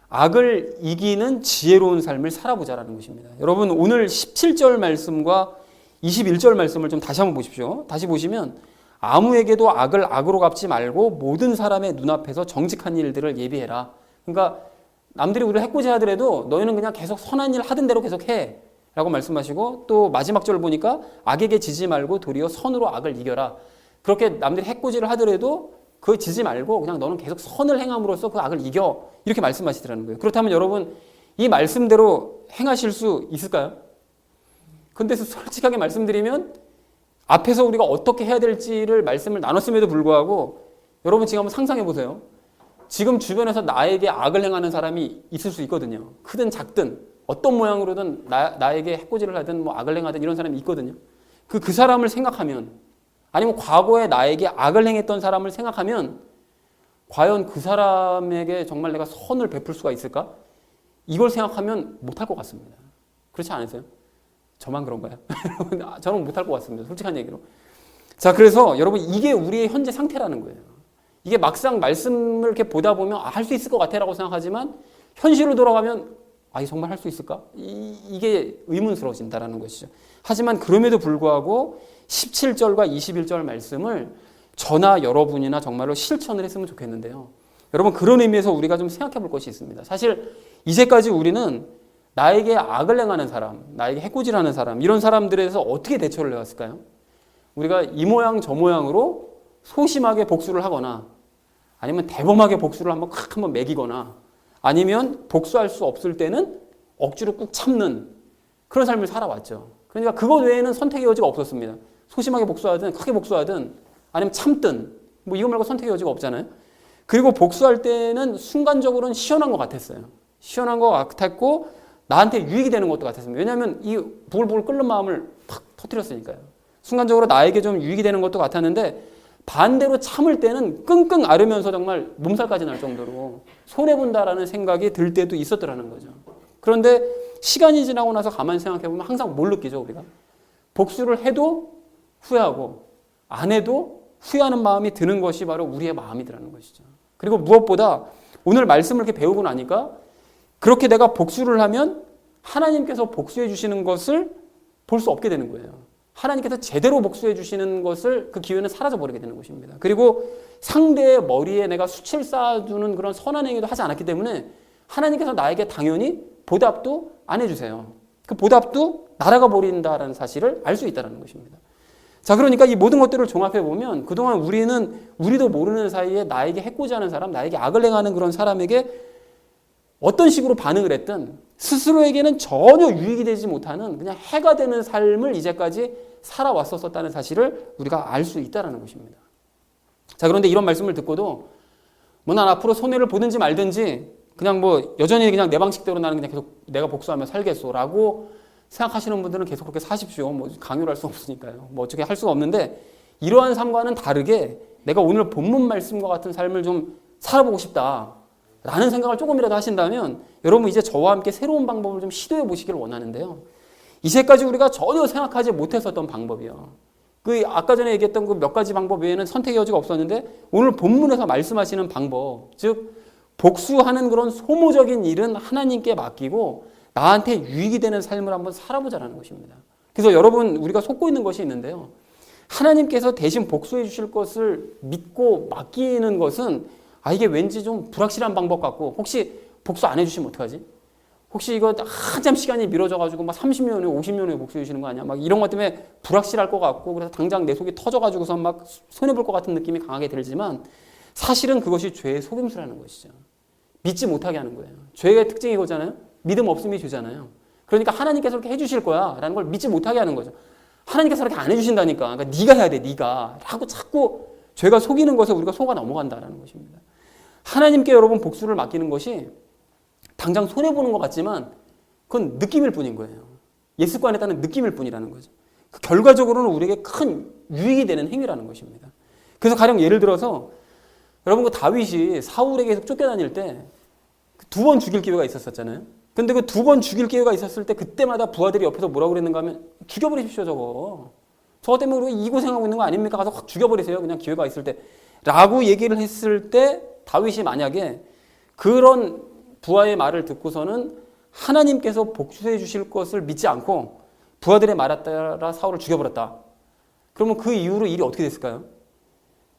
악을 이기는 지혜로운 삶을 살아보자라는 것입니다. 여러분 오늘 17절 말씀과 21절 말씀을 좀 다시 한번 보십시오. 다시 보시면 아무에게도 악을 악으로 갚지 말고 모든 사람의 눈앞에서 정직한 일들을 예비해라. 그러니까 남들이 우리를 해코지하더라도 너희는 그냥 계속 선한 일 하던 대로 계속 해 라고 말씀하시고 또 마지막 절을 보니까 악에게 지지 말고 도리어 선으로 악을 이겨라. 그렇게 남들이 해코지를 하더라도 그거 지지 말고 그냥 너는 계속 선을 행함으로써 그 악을 이겨 이렇게 말씀하시더라는 거예요. 그렇다면 여러분 이 말씀대로 행하실 수 있을까요? 근데 솔직하게 말씀드리면 앞에서 우리가 어떻게 해야 될지를 말씀을 나눴음에도 불구하고 여러분 지금 한번 상상해 보세요. 지금 주변에서 나에게 악을 행하는 사람이 있을 수 있거든요. 크든 작든 어떤 모양으로든 나에게 해코지를 하든 뭐 악을 행하든 이런 사람이 있거든요. 그 사람을 생각하면 아니면 과거에 나에게 악을 행했던 사람을 생각하면 과연 그 사람에게 정말 내가 선을 베풀 수가 있을까? 이걸 생각하면 못할 것 같습니다. 그렇지 않으세요? 저만 그런가요? 저는 못할 것 같습니다. 솔직한 얘기로. 자, 그래서 여러분 이게 우리의 현재 상태라는 거예요. 이게 막상 말씀을 이렇게 보다 보면 할 수 있을 것 같아라고 생각하지만 현실로 돌아가면 정말 할 수 있을까? 이게 의문스러워진다라는 것이죠. 하지만 그럼에도 불구하고 17절과 21절 말씀을 저나 여러분이나 정말로 실천을 했으면 좋겠는데요. 여러분 그런 의미에서 우리가 좀 생각해 볼 것이 있습니다. 사실 이제까지 우리는 나에게 악을 행하는 사람, 나에게 해코지하는 사람, 이런 사람들에서 어떻게 대처를 해왔을까요? 우리가 이 모양 저 모양으로 소심하게 복수를 하거나 아니면 대범하게 복수를 한번 매기거나 아니면 복수할 수 없을 때는 억지로 꾹 참는 그런 삶을 살아왔죠. 그러니까 그것 외에는 선택의 여지가 없었습니다. 소심하게 복수하든 크게 복수하든 아니면 참든 뭐 이거 말고 선택의 여지가 없잖아요. 그리고 복수할 때는 순간적으로는 시원한 것 같았어요. 시원한 것 같았고 나한테 유익이 되는 것도 같았습니다. 왜냐하면 이 부글부글 끓는 마음을 팍 터뜨렸으니까요. 순간적으로 나에게 좀 유익이 되는 것도 같았는데 반대로 참을 때는 끙끙 앓으면서 정말 몸살까지 날 정도로 손해본다라는 생각이 들 때도 있었더라는 거죠. 그런데 시간이 지나고 나서 가만히 생각해보면 항상 뭘 느끼죠, 우리가? 복수를 해도 후회하고 안 해도 후회하는 마음이 드는 것이 바로 우리의 마음이라는 것이죠. 그리고 무엇보다 오늘 말씀을 이렇게 배우고 나니까 그렇게 내가 복수를 하면 하나님께서 복수해 주시는 것을 볼 수 없게 되는 거예요. 하나님께서 제대로 복수해 주시는 것을 그 기회는 사라져 버리게 되는 것입니다. 그리고 상대의 머리에 내가 수치를 쌓아두는 그런 선한 행위도 하지 않았기 때문에 하나님께서 나에게 당연히 보답도 안 해주세요. 그 보답도 날아가 버린다라는 사실을 알 수 있다는 것입니다. 자, 그러니까 이 모든 것들을 종합해 보면 그동안 우리도 모르는 사이에 나에게 해코지 하는 사람, 나에게 악을 행하는 그런 사람에게 어떤 식으로 반응을 했든 스스로에게는 전혀 유익이 되지 못하는 그냥 해가 되는 삶을 이제까지 살아왔었다는 사실을 우리가 알 수 있다는 것입니다. 자, 그런데 이런 말씀을 듣고도 뭐 난 앞으로 손해를 보든지 말든지 그냥 뭐 여전히 그냥 내 방식대로 나는 그냥 계속 내가 복수하며 살겠소라고 생각하시는 분들은 계속 그렇게 사십시오. 뭐 강요를 할 수 없으니까요. 뭐 어떻게 할 수가 없는데 이러한 삶과는 다르게 내가 오늘 본문 말씀과 같은 삶을 좀 살아보고 싶다라는 생각을 조금이라도 하신다면 여러분 이제 저와 함께 새로운 방법을 좀 시도해 보시기를 원하는데요. 이제까지 우리가 전혀 생각하지 못했었던 방법이요. 그 아까 전에 얘기했던 그 몇 가지 방법 외에는 선택의 여지가 없었는데 오늘 본문에서 말씀하시는 방법, 즉 복수하는 그런 소모적인 일은 하나님께 맡기고 나한테 유익이 되는 삶을 한번 살아보자는 것입니다. 그래서 여러분 우리가 속고 있는 것이 있는데요. 하나님께서 대신 복수해 주실 것을 믿고 맡기는 것은 이게 왠지 좀 불확실한 방법 같고 혹시 복수 안 해주시면 어떡하지? 혹시 이거 한참 시간이 미뤄져가지고 막 30년 후에 50년 후에 복수해 주시는 거 아니야? 막 이런 것 때문에 불확실할 것 같고 그래서 당장 내 속이 터져가지고서 막 손해볼 것 같은 느낌이 강하게 들지만 사실은 그것이 죄의 속임수라는 것이죠. 믿지 못하게 하는 거예요. 죄의 특징이 이거잖아요. 믿음 없음이 죄잖아요. 그러니까 하나님께서 그렇게 해주실 거야 라는 걸 믿지 못하게 하는 거죠. 하나님께서 그렇게 안 해주신다니까. 그러니까 네가 해야 돼. 네가. 라고 자꾸 죄가 속이는 것에 우리가 속아 넘어간다는 것입니다. 하나님께 여러분 복수를 맡기는 것이 당장 손해보는 것 같지만 그건 느낌일 뿐인 거예요. 예습관에 따른 느낌일 뿐이라는 거죠. 그 결과적으로는 우리에게 큰 유익이 되는 행위라는 것입니다. 그래서 가령 예를 들어서 여러분 그 다윗이 사울에게 계속 쫓겨다닐 때 두 번 죽일 기회가 있었잖아요. 근데 그 두 번 죽일 기회가 있었을 때 그때마다 부하들이 옆에서 뭐라고 그랬는가 하면 죽여버리십시오 저거. 저거 때문에 우리가 이 고생하고 있는 거 아닙니까? 가서 확 죽여버리세요. 그냥 기회가 있을 때. 라고 얘기를 했을 때 다윗이 만약에 그런 부하의 말을 듣고서는 하나님께서 복수해 주실 것을 믿지 않고 부하들의 말에 따라 사울을 죽여버렸다. 그러면 그 이후로 일이 어떻게 됐을까요?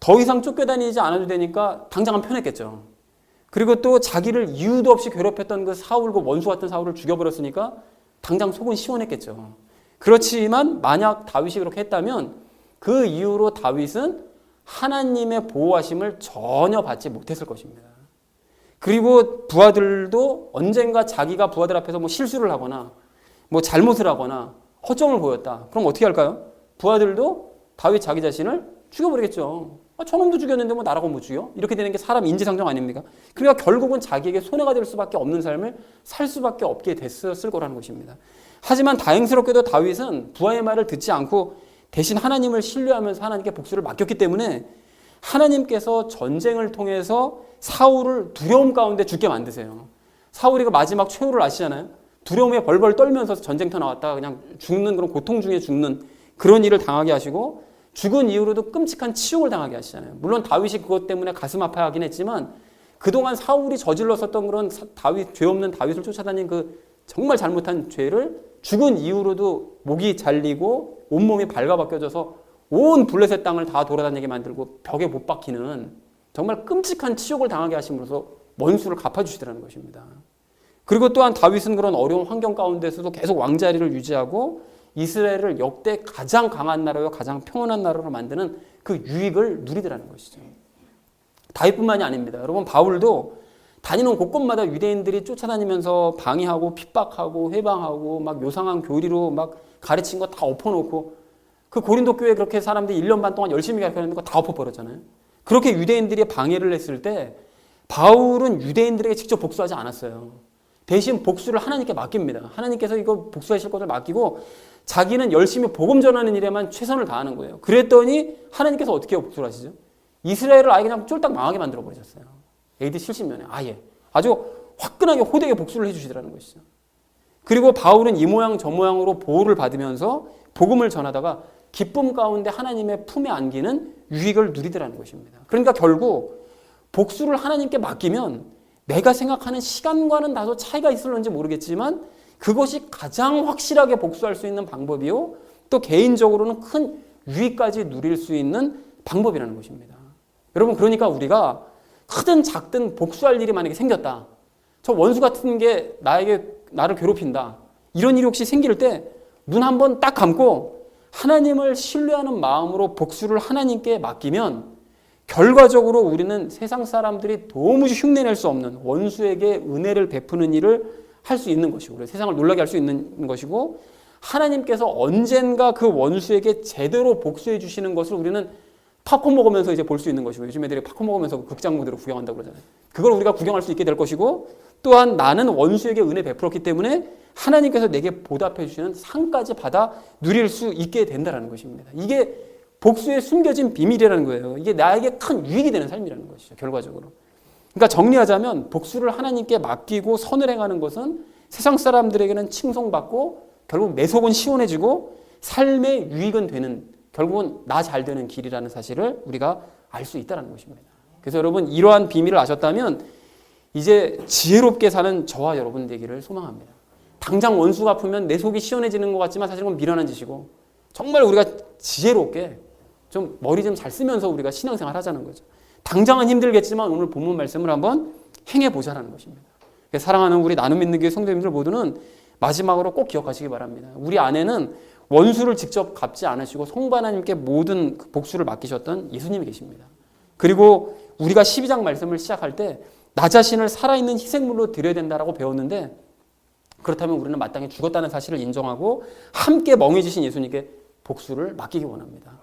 더 이상 쫓겨다니지 않아도 되니까 당장은 편했겠죠. 그리고 또 자기를 이유도 없이 괴롭혔던 그 사울, 그 원수 같은 사울을 죽여버렸으니까 당장 속은 시원했겠죠. 그렇지만 만약 다윗이 그렇게 했다면 그 이후로 다윗은 하나님의 보호하심을 전혀 받지 못했을 것입니다. 그리고 부하들도 언젠가 자기가 부하들 앞에서 뭐 실수를 하거나 뭐 잘못을 하거나 허점을 보였다. 그럼 어떻게 할까요? 부하들도 다윗 자기 자신을 죽여버리겠죠. 저놈도 죽였는데 뭐 나라고 못 죽여? 이렇게 되는 게 사람 인지상정 아닙니까? 그러니까 결국은 자기에게 손해가 될 수밖에 없는 삶을 살 수밖에 없게 됐을 거라는 것입니다. 하지만 다행스럽게도 다윗은 부하의 말을 듣지 않고 대신 하나님을 신뢰하면서 하나님께 복수를 맡겼기 때문에 하나님께서 전쟁을 통해서 사울을 두려움 가운데 죽게 만드세요. 사울이 그 마지막 최후를 아시잖아요. 두려움에 벌벌 떨면서 전쟁터 나왔다가 그냥 죽는 그런 고통 중에 죽는 그런 일을 당하게 하시고 죽은 이후로도 끔찍한 치욕을 당하게 하시잖아요. 물론 다윗이 그것 때문에 가슴 아파하긴 했지만 그동안 사울이 저질렀었던 그런 죄 없는 다윗을 쫓아다닌 그 정말 잘못한 죄를 죽은 이후로도 목이 잘리고 온몸이 발가벗겨져서 온 블레셋 땅을 다 돌아다니게 만들고 벽에 못 박히는 정말 끔찍한 치욕을 당하게 하심으로써 원수를 갚아주시더라는 것입니다. 그리고 또한 다윗은 그런 어려운 환경 가운데서도 계속 왕자리를 유지하고 이스라엘을 역대 가장 강한 나라요 가장 평온한 나라로 만드는 그 유익을 누리더라는 것이죠. 다윗뿐만이 아닙니다. 여러분 바울도 다니는 곳곳마다 유대인들이 쫓아다니면서 방해하고 핍박하고 회방하고 막 요상한 교리로 막 가르친 거 다 엎어놓고 그 고린도 교회 그렇게 사람들이 1년 반 동안 열심히 가르치는 거 다 엎어버렸잖아요. 그렇게 유대인들이 방해를 했을 때 바울은 유대인들에게 직접 복수하지 않았어요. 대신 복수를 하나님께 맡깁니다. 하나님께서 이거 복수하실 것을 맡기고 자기는 열심히 복음 전하는 일에만 최선을 다하는 거예요. 그랬더니 하나님께서 어떻게 복수를 하시죠? 이스라엘을 아예 그냥 쫄딱 망하게 만들어 버리셨어요. AD 70년에 아예 아주 화끈하게 호되게 복수를 해주시더라는 것이죠. 그리고 바울은 이 모양 저 모양으로 보호를 받으면서 복음을 전하다가 기쁨 가운데 하나님의 품에 안기는 유익을 누리더라는 것입니다. 그러니까 결국 복수를 하나님께 맡기면 내가 생각하는 시간과는 다소 차이가 있을런지 모르겠지만 그것이 가장 확실하게 복수할 수 있는 방법이요 또 개인적으로는 큰 유익까지 누릴 수 있는 방법이라는 것입니다. 여러분 그러니까 우리가 크든 작든 복수할 일이 만약에 생겼다. 저 원수 같은 게 나를 괴롭힌다. 이런 일이 혹시 생길 때 눈 한번 딱 감고 하나님을 신뢰하는 마음으로 복수를 하나님께 맡기면 결과적으로 우리는 세상 사람들이 도무지 흉내낼 수 없는 원수에게 은혜를 베푸는 일을 할 수 있는 것이고 세상을 놀라게 할 수 있는 것이고 하나님께서 언젠가 그 원수에게 제대로 복수해 주시는 것을 우리는 팝콘 먹으면서 이제 볼 수 있는 것이고 요즘 애들이 팝콘 먹으면서 극장 무대로 구경한다고 그러잖아요. 그걸 우리가 구경할 수 있게 될 것이고 또한 나는 원수에게 은혜 베풀었기 때문에 하나님께서 내게 보답해 주시는 상까지 받아 누릴 수 있게 된다는 것입니다. 이게 복수의 숨겨진 비밀이라는 거예요. 이게 나에게 큰 유익이 되는 삶이라는 것이죠. 결과적으로. 그러니까 정리하자면 복수를 하나님께 맡기고 선을 행하는 것은 세상 사람들에게는 칭송받고 결국 내 속은 시원해지고 삶의 유익은 되는 결국은 나 잘 되는 길이라는 사실을 우리가 알 수 있다는 것입니다. 그래서 여러분 이러한 비밀을 아셨다면 이제 지혜롭게 사는 저와 여러분 되기를 소망합니다. 당장 원수가 아프면 내 속이 시원해지는 것 같지만 사실은 그건 미련한 짓이고 정말 우리가 지혜롭게 좀 머리 좀 잘 쓰면서 우리가 신앙생활 하자는 거죠. 당장은 힘들겠지만 오늘 본문 말씀을 한번 행해보자라는 것입니다. 사랑하는 우리 나눔 믿는 교회 성도님들 모두는 마지막으로 꼭 기억하시기 바랍니다. 우리 안에는 원수를 직접 갚지 않으시고 성부 하나님께 모든 복수를 맡기셨던 예수님이 계십니다. 그리고 우리가 12장 말씀을 시작할 때 나 자신을 살아있는 희생물로 드려야 된다라고 배웠는데 그렇다면 우리는 마땅히 죽었다는 사실을 인정하고 함께 멍해지신 예수님께 복수를 맡기기 원합니다.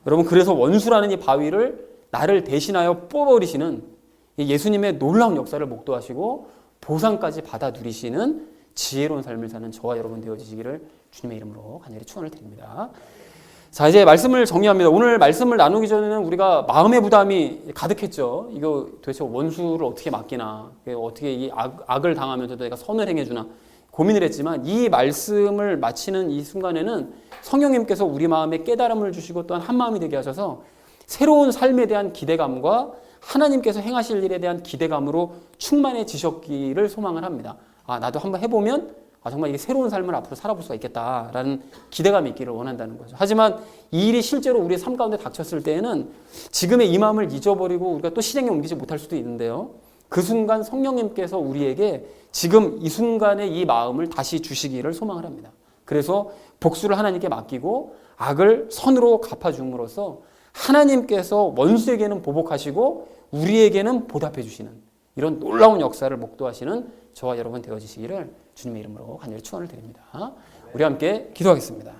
여러분 그래서 원수라는 이 바위를 나를 대신하여 뽑아버리시는 예수님의 놀라운 역사를 목도하시고 보상까지 받아 누리시는 지혜로운 삶을 사는 저와 여러분 되어지시기를 주님의 이름으로 간절히 축원을 드립니다. 자 이제 말씀을 정리합니다. 오늘 말씀을 나누기 전에는 우리가 마음의 부담이 가득했죠. 이거 도대체 원수를 어떻게 맡기나 어떻게 이 악을 당하면서도 내가 선을 행해주나 고민을 했지만 이 말씀을 마치는 이 순간에는 성령님께서 우리 마음에 깨달음을 주시고 또한 한마음이 되게 하셔서 새로운 삶에 대한 기대감과 하나님께서 행하실 일에 대한 기대감으로 충만해지셨기를 소망을 합니다. 나도 한번 해보면 정말 이게 새로운 삶을 앞으로 살아볼 수가 있겠다라는 기대감이 있기를 원한다는 거죠. 하지만 이 일이 실제로 우리의 삶 가운데 닥쳤을 때에는 지금의 이 마음을 잊어버리고 우리가 또 실행에 옮기지 못할 수도 있는데요. 그 순간 성령님께서 우리에게 지금 이 순간의 이 마음을 다시 주시기를 소망을 합니다. 그래서 복수를 하나님께 맡기고 악을 선으로 갚아줌으로써 하나님께서 원수에게는 보복하시고 우리에게는 보답해 주시는 이런 놀라운 역사를 목도하시는 저와 여러분 되어지시기를 주님의 이름으로 간절히 축원을 드립니다. 우리 함께 기도하겠습니다.